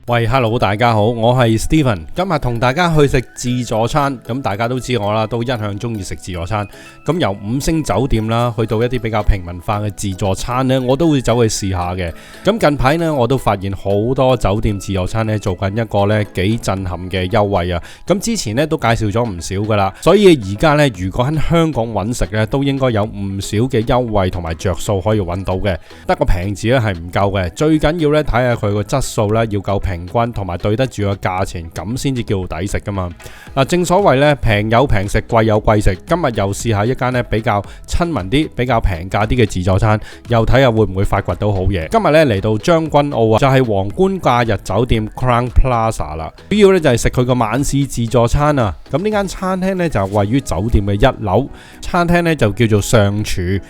喂，Hello，大家好，我係 Steven， 今日同大家去食自助餐。咁大家都知我啦，都一向中意食自助餐。咁由5星酒店啦，去到一啲比較平民化嘅自助餐呢，我都會走去試下嘅。咁近排呢，我都發現好多酒店自助餐呢做緊一個呢幾震撼嘅優惠啊。咁之前呢都介紹咗唔少噶啦，所以而家呢，如果喺香港揾食呢，都應該有唔少嘅優惠同埋着數可以揾到嘅。得個平字呢係唔夠嘅，最緊要呢睇下佢個質素呢要夠平均同埋對得住個價錢，咁先至叫抵食噶嘛。嗱，正所謂咧，平有平食，貴有貴食。今日又試下一間咧比較親民啲、比較平價啲嘅自助餐，又睇下會唔會發掘到好嘢。今日咧嚟到將軍澳啊，就係皇冠假日酒店 Crowne Plaza 啦。主要咧就係食佢個晚市自助餐啊。咁呢間餐廳咧就位於酒店嘅1樓，餐廳咧就叫做上廚。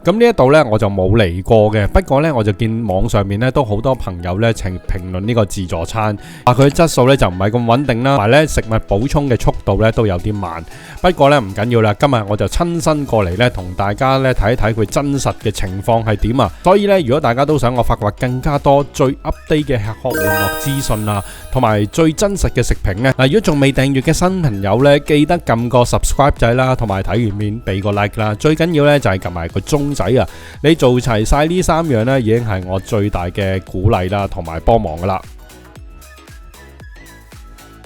咁呢一度呢，我就冇嚟過嘅，不過呢，我就見網上面呢都好多朋友呢評論呢個自助餐，話佢質素呢就唔係咁穩定啦，同埋呢食物補充嘅速度呢都有啲慢。不過呢，唔緊要啦，今日我就親身過嚟呢，同大家呢睇一睇佢真實嘅情況係點啊。所以呢，如果大家都想我發掘更加多最 update 嘅吃喝玩樂資訊啊，同埋最真實嘅食評呢，嗱，如果仲未訂閱嘅新朋友呢，記得撳個 subscribe 掣啦，同埋睇完面俾個 like 啦。最緊要呢，就係撳埋個鐘仔啊！你做齊晒呢3樣呢，已經係我最大嘅鼓勵啦，同埋幫忙噶啦。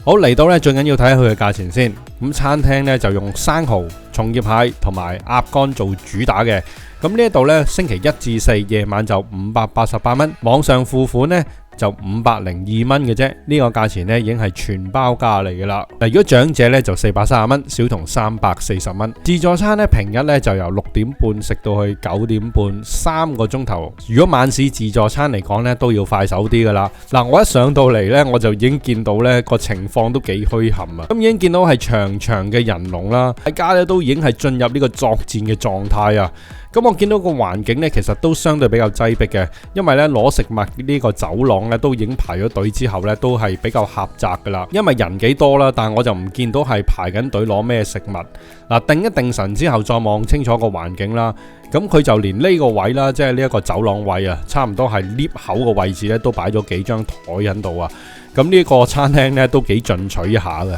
好，嚟到呢，最緊要睇下佢嘅價錢先。咁餐廳呢，就用生蠔、松葉蟹同埋鴨肝做主打嘅。咁呢一度呢，星期1至4夜晚就588蚊，網上付款呢，就502蚊嘅啫，呢個價錢呢已經係全包價嚟嘅啦。嗱，如果長者呢就430蚊，小童340蚊。自助餐呢平日呢就由6點半食到去9點半，3個鐘頭。如果晚市自助餐嚟講呢，都要快手啲噶啦。嗱，我一上到嚟呢，我就已經見到呢個情況都幾墟冚啊。咁已經見到係長長嘅人龍啦，大家呢都已經係進入呢個作戰嘅狀態啊。咁我見到個環境呢，其實都相對比較擠迫嘅，因為呢攞食物呢個走廊呢，都已經排咗隊之後呢，都係比較狹窄噶啦。因為人幾多啦，但我就唔見到係排緊隊攞咩食物。嗱，定一定神之後再望清楚個環境啦。咁佢就連呢個位啦，即係呢一個走廊位啊，差唔多係 lift 口個位置呢，都擺咗幾張台喺度啊。咁呢個餐廳呢，都幾進取一下嘅。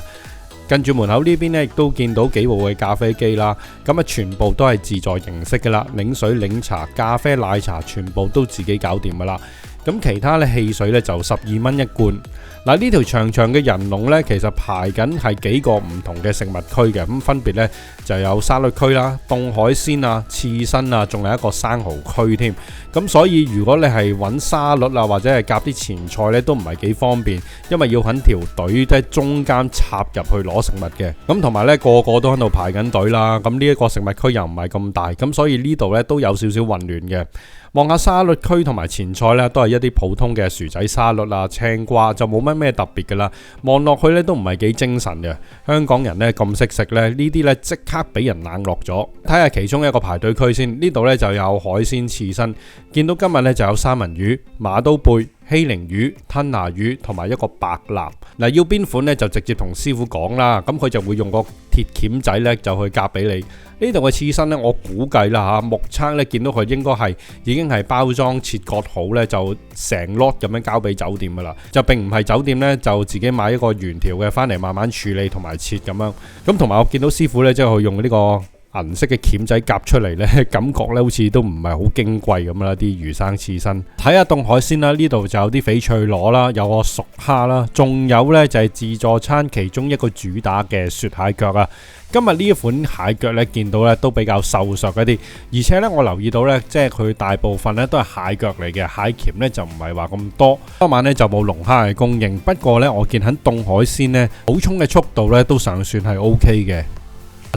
跟住門口呢邊呢，亦都見到幾部嘅咖啡機啦，咁啊全部都係自助形式噶啦，檸水、檸茶、咖啡、奶茶，全部都自己搞掂噶啦。咁其他呢汽水呢，就12蚊一罐。嗱，呢條長長嘅人龍呢，其實排緊係幾個唔同嘅食物區嘅，咁分別呢，就有沙律區啦、凍海鮮啊、刺身啊，仲有一個生蠔區添。咁所以如果你係揾沙律啊，或者係夾啲前菜呢，都唔係幾方便，因為要喺條隊即係中間插入去攞食物嘅。咁同埋呢，個個都喺度排緊隊啦。咁呢一個食物區又唔係咁大，咁所以呢度呢，都有少少混亂嘅。望下沙律區同埋前菜呢，都係一啲普通嘅薯仔沙律啊、青瓜，就冇乜咩特別噶啦。望落去呢，都唔係幾精神嘅。香港人呢，咁識食呢，呢啲呢，即刻俾人冷落咗。睇下其中一個排隊區先，呢度呢，就有海鮮刺身，見到今日呢，就有三文魚、馬刀貝、希靈魚、吞拿魚同埋一個白腩。嗱，要邊款呢，就直接同師傅講啦，咁佢就會用個鐵鉗仔呢，就去夾俾你。呢度嘅刺身呢，我估計啦嚇，目測呢，見到佢應該係已經係包裝切割好呢，就成 lot 咁樣交俾酒店噶啦，就並唔係酒店呢，就自己買一個原條嘅翻嚟慢慢處理同埋切咁樣。咁同埋我見到師傅呢，即係佢用呢個銀色嘅鉗仔夾出嚟呢，感覺呢好似都唔係好矜貴咁啦，啲魚生刺身。睇下凍海鮮啦，呢度就有啲翡翠螺啦，有個熟蝦啦，仲有呢就係自助餐其中一個主打嘅雪蟹腳啊。今日呢一款蟹腳呢，見到呢都比較瘦削一啲，而且呢，我留意到呢，即係佢大部分呢都係蟹腳嚟嘅，蟹鉗呢就唔係話咁多。當晚呢就冇龍蝦嘅供應，不過呢，我見喺凍海鮮呢補充嘅速度呢都尚算係 OK 嘅。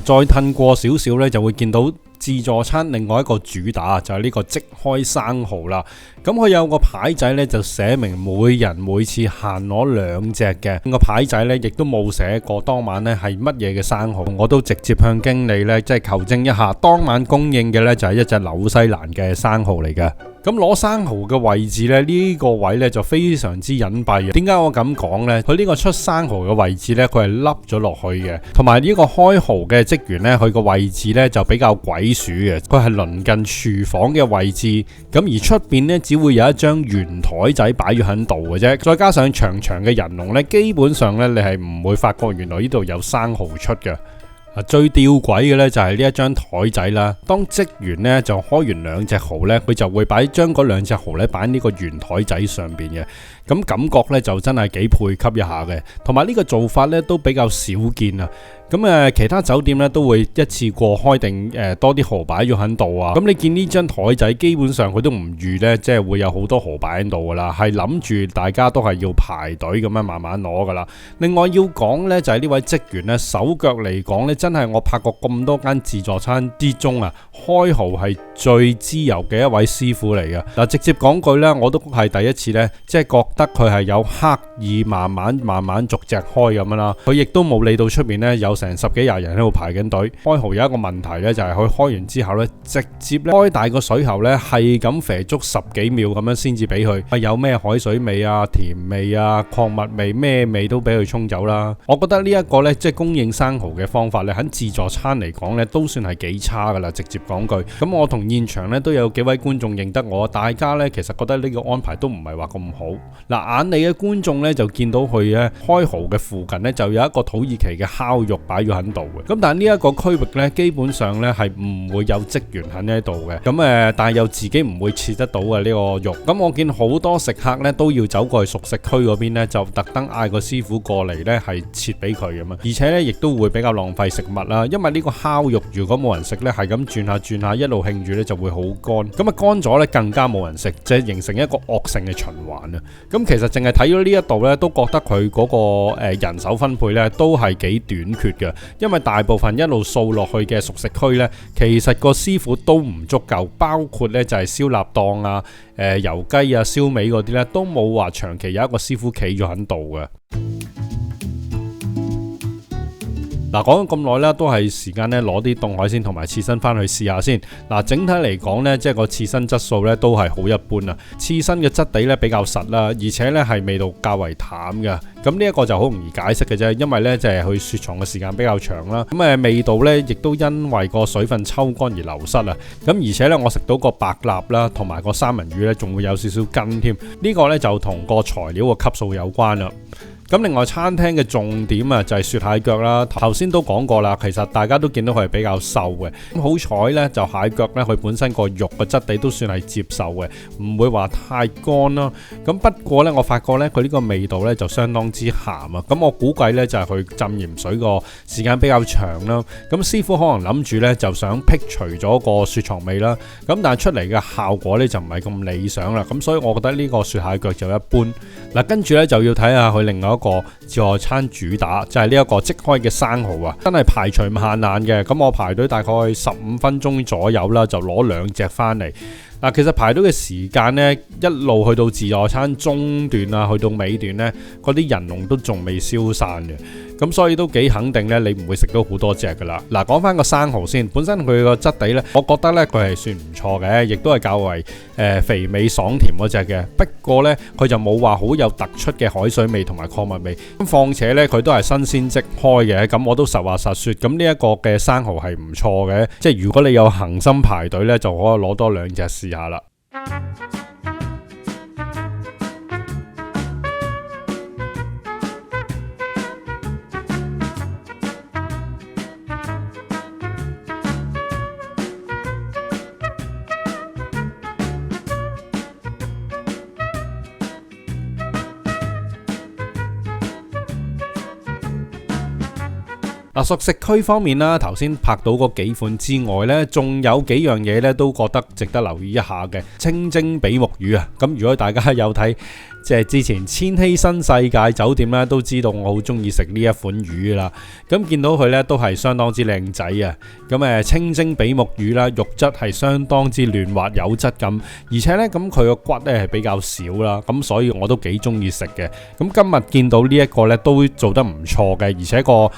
再褪過少少呢，就會見到自助餐另外一個主打就係呢個即開生蠔啦。咁佢有個牌仔呢，就寫明每人每次限攞2隻嘅。個牌仔呢，亦都冇寫過當晚呢係乜嘢嘅生蠔。我都直接向經理呢，即係求證一下，當晚供應嘅呢，就係一隻紐西蘭嘅生蠔嚟嘅。咁攞生蠔嘅位置咧，呢個位咧就非常之隱蔽嘅。點解我咁講呢？佢呢個出生蠔嘅位置咧，佢係凹咗落去嘅，同埋呢個開蠔嘅職員咧，佢個位置咧就比較鬼鼠嘅，佢係鄰近廚房嘅位置。咁而出邊咧，只會有一張圓台仔擺咗喺度嘅啫，再加上長長嘅人龍咧，基本上咧你係唔會發覺原來呢度有生蠔出嘅。最吊詭嘅咧就係呢一張台仔啦。當職員咧就開完兩隻蠔咧，佢就會將嗰兩隻蠔咧擺喺呢個圓台仔上邊嘅。咁感覺咧就真係幾配給一下嘅，同埋呢個做法咧都比較少見啊。咁其他酒店咧都會一次過開定多啲蠔擺咗喺度啊。咁你見呢張台仔基本上佢都唔預咧，即係會有好多蠔擺喺度噶啦，係諗住大家都係要排隊咁樣慢慢攞噶啦。另外要講咧就係呢位職員咧手腳嚟講咧，真係我拍過咁多間自助餐之中啊，開蠔係最滋油嘅一位師傅嚟嘅。嗱，直接講句咧，我都係第一次咧，即係覺得佢係有刻意慢慢逐隻開咁樣啦。佢亦都冇理到出面咧有成10幾20人喺度排緊隊。開蠔有一個問題咧，就係佢開完之後咧，直接咧開大個水喉咧，係咁肥足10幾秒咁樣先至俾佢。有咩海水味啊、甜味啊、礦物味，咩味都俾佢沖走啦。我覺得呢一個咧，即係供應生蠔嘅方法咧，喺自助餐嚟講咧，都算係幾差噶啦。直接講句，咁我同現場咧都有幾位觀眾認得我，大家咧其實覺得呢個安排都唔係話咁好。嗱，眼利嘅觀眾咧就見到佢咧開蠔嘅附近咧就有一個土耳其嘅烤肉擺咗喺度嘅。咁但係呢一個區域咧，基本上咧係唔會有職員喺呢度嘅。咁但係又自己唔會切得到嘅呢個肉。咁我見好多食客咧都要走過去熟食區嗰邊咧，就特登嗌個師傅過嚟咧係切俾佢咁啊。而且咧亦都會比較浪費食物啦，因為呢個烤肉如果冇人食咧，係咁轉下一路興住咧就會好乾。咁啊乾咗咧更加冇人食，即係形成一個惡性嘅循環啊。咁其實淨係睇咗呢一度咧，都覺得佢嗰個人手分配咧都係幾短缺嘅，因為大部分一路掃落去嘅熟食區咧，其實個師傅都唔足夠，包括咧就係燒臘檔啊、油雞啊、燒味嗰啲咧，都冇話長期有一個師傅企咗喺度嘅。嗱，講咗咁耐啦，都係時間咧攞啲凍海鮮同埋刺身翻去試下先。嗱，整體嚟講咧，即係個刺身質素咧都係好一般啊。刺身嘅質地咧比較實啦，而且咧係味道較為淡嘅。咁呢一個就好容易解釋嘅啫，因為咧就係佢雪藏嘅時間比較長啦。咁味道咧亦都因為個水分抽乾而流失啊。咁而且咧我食到個白臘啦，同埋個三文魚咧仲會有少少筋添。呢個咧就同個材料個級數有關啦。咁另外餐廳嘅重點啊，就係雪蟹腳啦。頭先都講過啦，其實大家都見到佢係比較瘦嘅。咁好彩呢，就蟹腳呢，佢本身個肉嘅質地都算係接受嘅，唔會話太乾啦。咁不過呢，我發覺呢，佢呢個味道呢就相當之鹹啊。咁我估計呢，就係佢浸鹽水個時間比較長啦。咁師傅可能諗住呢，就想剔除咗個雪藏味啦。咁但係出嚟嘅效果呢，就唔係咁理想啦。咁所以我覺得呢個雪蟹腳就一般。嗱，跟住呢，就要睇下佢另外一個自助餐主打，就係呢一個即開嘅生蠔啊，真係排除唔限難嘅。咁我排隊大概15分鐘左右啦，就攞2隻翻嚟。嗱，其實排隊嘅時間呢，一路去到自助餐中段啊，去到尾段呢，嗰啲人龍都仲未消散嘅。咁所以都幾肯定呢，你唔會食到好多隻噶啦。嗱，講翻個生蠔先，本身佢個質地呢，我覺得呢，佢係算唔錯嘅，亦都係較為肥美爽甜嗰隻嘅。不過呢，佢就冇話好有突出嘅海水味同埋礦物味。咁況且呢，佢都係新鮮即開嘅，咁我都實話實說。咁呢一個嘅生蠔係唔錯嘅，即係如果你有恆心排隊呢，就可以攞多2隻試下啦。熟食區方面啦，頭先拍到嗰幾款之外呢，仲有幾樣嘢呢都覺得值得留意一下嘅。清蒸比目魚啊，咁如果大家有睇即係之前千禧新世界酒店咧，都知道我好中意食呢一款魚啦。咁見到佢呢都係相當之靚仔啊。咁清蒸比目魚啦，肉質係相當之嫩滑有質感，而且呢咁佢個骨呢係比較少啦，咁所以我都幾中意食嘅。咁今日見到呢一個呢都做得唔錯嘅，而且個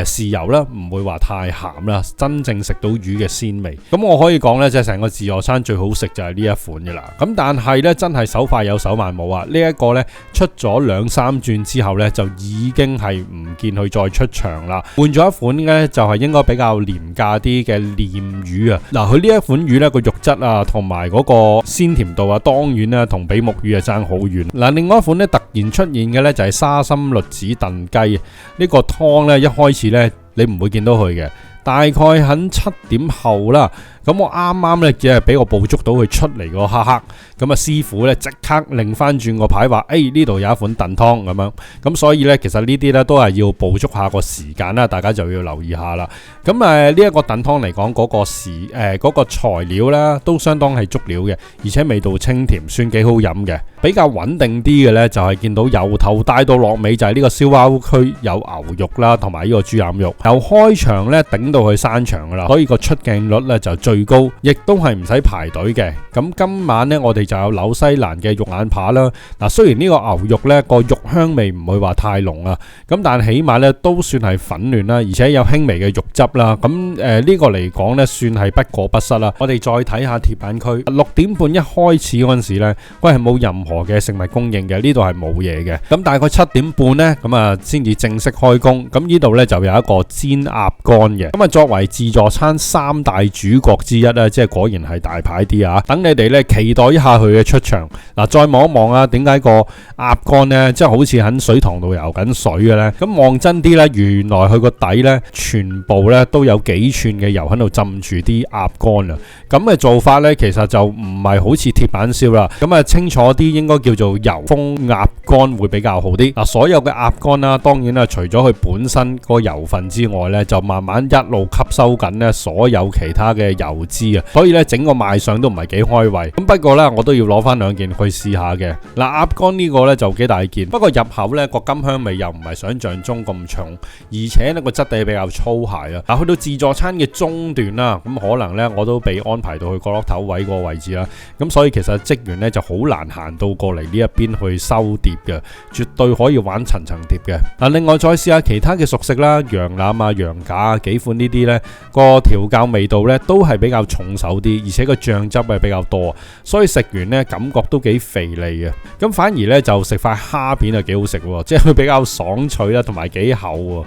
視豉油啦，唔會話太鹹啦，真正食到魚嘅鮮味。咁我可以講呢，即係成個自助餐最好食就係呢一款嘅啦。咁但係呢，真係手快有手慢冇啊！呢一個呢，出咗2-3轉之後呢，就已經係唔見佢再出場啦。換咗一款呢，就係應該比較廉價啲嘅鯰魚啊。嗱，佢呢一款魚呢，個肉質啊，同埋嗰個鮮甜度啊，當然啦，同比目魚啊爭好遠。嗱，另外一款呢，突然出現嘅呢，就係沙參栗子燉雞。呢個湯呢，一開始呢，你唔會見到佢嘅，大概喺7點後啦。咁我啱啱咧只係俾我捕捉到佢出嚟嗰刻，咁啊師傅咧即刻擰翻轉個牌話，呢度有一款燉湯咁樣。咁所以咧其實呢啲咧都係要捕捉下個時間啦，大家就要留意下啦。咁呢一個燉湯嚟講，嗰個材料啦都相當係足料嘅，而且味道清甜，算幾好飲嘅。比較穩定啲嘅咧就係見到由頭帶到落尾就係呢個燒烤區有牛肉啦，同埋呢個豬腩肉，由開場咧頂到去散場噶啦，所以個出鏡率咧就最高，亦都係唔使排隊嘅。咁今晚呢，我哋就有紐西蘭嘅肉眼扒啦。嗱，雖然呢個牛肉呢個肉香味唔會話太濃啊，咁但起碼呢都算係粉嫩啦，而且有輕微嘅肉汁啦。咁呢個嚟講呢，算係不過不失啦。我哋再睇下鐵板區，6點半一開始嗰陣時呢，佢係冇任何嘅食物供應嘅，呢度係冇嘢嘅。咁大概7點半呢，咁啊先至正式開工。咁呢度呢，就有一個煎鴨肝嘅。咁啊作為自助餐3大主角之一咧，即係果然係大牌啲啊！等你哋咧期待一下佢嘅出場。嗱，再望一望啊，點解個鴨肝呢？即係好似喺水塘度游緊水嘅咧？咁望真啲咧，原來佢個底咧全部咧都有幾寸嘅油喺度浸住啲鴨肝啊！咁嘅做法咧，其實就唔係好似鐵板燒啦。咁啊清楚啲，應該叫做油封鴨肝會比較好啲。嗱，所有嘅鴨肝啦，當然啦，除咗佢本身個油分之外咧，就慢慢一路吸收緊咧所有其他嘅油脂啊，所以咧整個賣相都唔係幾開胃。咁不過咧，我都要攞翻2件去試下嘅。嗱，鴨肝呢個咧就幾大件，不過入口咧個甘香味又唔係想象中咁重，而且呢個質地比較粗鞋啊。嗱，去到自助餐嘅中段啦，咁可能咧我都被安排到去角落頭位個位置啦。咁所以其實職員咧就好難行到過嚟呢一邊去收碟嘅，絕對可以玩層層碟嘅。嗱，另外再試下其他嘅熟食啦，羊腩啊、羊架啊，幾款呢啲咧個調教味道咧都係比較重手啲，而且個醬汁係比較多，所以食完呢感覺都幾肥膩嘅。咁反而呢，就食塊蝦片係幾好食喎，即係佢比較爽脆啦，同埋幾厚喎。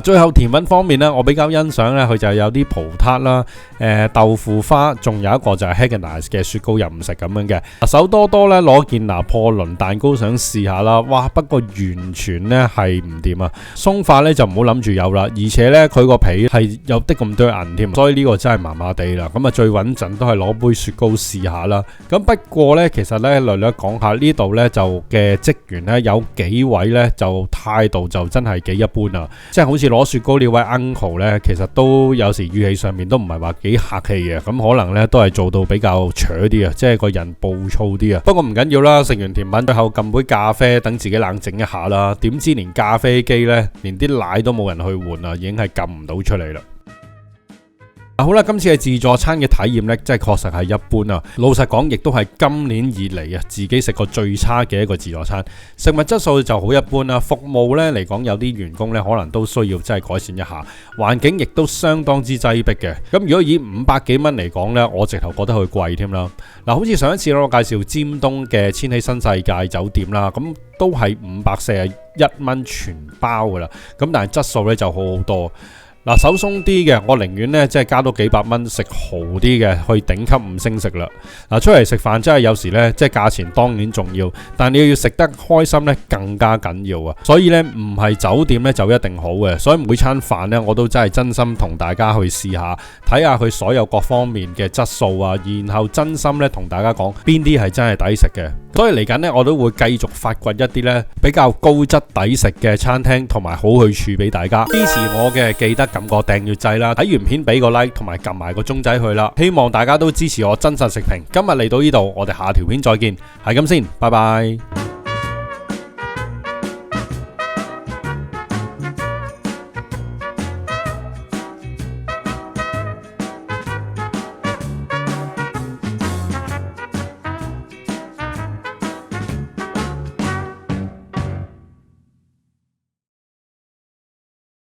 最後甜品方面呢，我比較欣賞呢，佢就有啲葡撻啦、豆腐花，仲有一個就係 Häagen-Dazs 嘅雪糕任食咁樣嘅。手多多呢攞件拿破崙蛋糕想試下啦，哇！不過完全呢係唔掂啊，鬆化呢就唔好諗住有啦，而且呢，佢個皮係有啲咁多韌添，所以呢個真係麻麻地啦。咁啊最穩陣都係攞杯雪糕試下啦。咁不過呢，其實呢，略略講下呢度呢，就嘅職員呢，有幾位呢，就態度就真係幾一般啊，即係好似攞雪糕呢位 uncle 咧，其實都有時語氣上面都唔係話幾客氣嘅，咁可能咧都係做到比較扯啲啊，即係個人暴躁啲啊。不過唔緊要啦，食完甜品最後撳杯咖啡，等自己冷靜一下啦。點知連咖啡機咧，連啲奶都冇人去換啊，已經係撳唔到出嚟啦。好啦，今次嘅自助餐嘅體驗呢，真係確實係一般啊。老實講，亦都係今年以嚟啊，自己食過最差嘅一個自助餐。食物質素就好一般啦，服務呢嚟講，有啲員工呢可能都需要真係改善一下。環境亦都相當之擠迫嘅。咁如果以500幾蚊嚟講呢，我直頭覺得佢貴添啦。嗱，好似上一次我介紹尖東嘅千禧新世界酒店啦，咁都係541蚊全包噶啦。咁但係質素呢就好好多。嗱，手鬆啲嘅，我寧願咧即係加多幾百蚊食豪啲嘅，去頂級5星食啦。嗱，出嚟食飯真係有時咧，即係價錢當然重要，但你要食得開心咧更加緊要啊。所以咧唔係酒店咧就一定好嘅，所以每餐飯咧我都真係真心同大家去試下，睇下佢所有各方面嘅質素啊，然後真心咧同大家講邊啲係真係抵食嘅。所以嚟緊咧我都會繼續發掘一啲咧比較高質抵食嘅餐廳同埋好去處俾大家。支持我嘅記得撳個訂閱掣啦，睇完片俾個 like 同埋撳埋個鐘仔去啦。希望大家都支持我真實食評。今日嚟到呢度，我哋下條片再見，係咁先，拜拜。